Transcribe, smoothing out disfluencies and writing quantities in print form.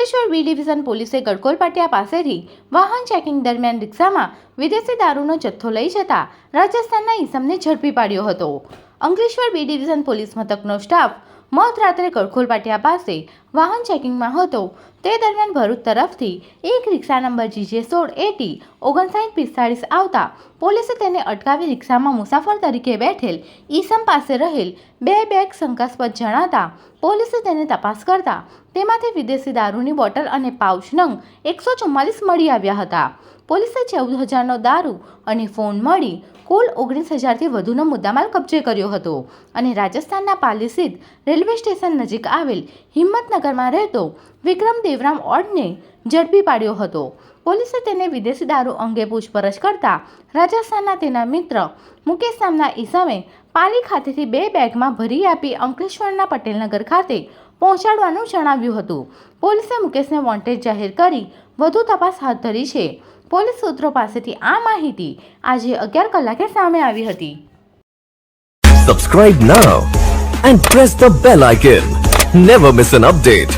Ankleshwar B division પોલીસે ગડકોલ પાટિયા પાસેથી વાહન ચેકિંગ દરમિયાન રિક્ષામાં વિદેશી દારૂનો જથ્થો લઈ જતા રાજસ્થાનના ઈસમને ઝડપી પાડ્યો હતો. અંકલેશ્વર બી ડિવિઝન પોલીસ મથકનો સ્ટાફ મધરાત્રે ગડકોલ પાટિયા પાસે વાહન ચેકિંગમાં હતો. તે દરમિયાન ભરૂચ તરફથી એક રિક્ષા નંબર GJ16805945 આવતા પોલીસે તેને અટકાવી રિક્ષામાં મુસાફર તરીકે બેઠેલ ઈસમ પાસે રહેલ 2 બેગ શંકાસ્પદ જણાતા પોલીસે તેને તપાસ કરતા તેમાંથી વિદેશી દારૂની બોટલ અને પાઉચ નંગ 144 મળી આવ્યા હતા. પોલીસે 14,000નો દારૂ અને ફોન મળી કુલ 19,000થી વધુનો મુદ્દામાલ કબજે કર્યો હતો અને રાજસ્થાનના પાલી સ્થિત રેલવે સ્ટેશન નજીક આવેલ હિંમતનગરમાં રહેતો વિક્રમ દેવરામ ઓડને ઝડપી પાડ્યો હતો. પોલીસે તેને વિદેશી દારૂ અંગે પૂછપરછ કરતા રાજસ્થાનના તેના મિત્ર મુકેશ નામના ઈસમે પાલી ખાતેથી 2 બેગમાં ભરી આપી અંકલેશ્વરના પટેલનગર ખાતે પહોંચાડવાનું જણાવ્યું હતું. પોલીસે મુકેશને વોન્ટેડ જાહેર કરી વધુ તપાસ હાથ ધરી છે. પોલીસ સૂત્રો પાસેથી આ માહિતી આજે 11 કલાકે સામે આવી હતી. Subscribe now and press the bell icon. Never miss an update.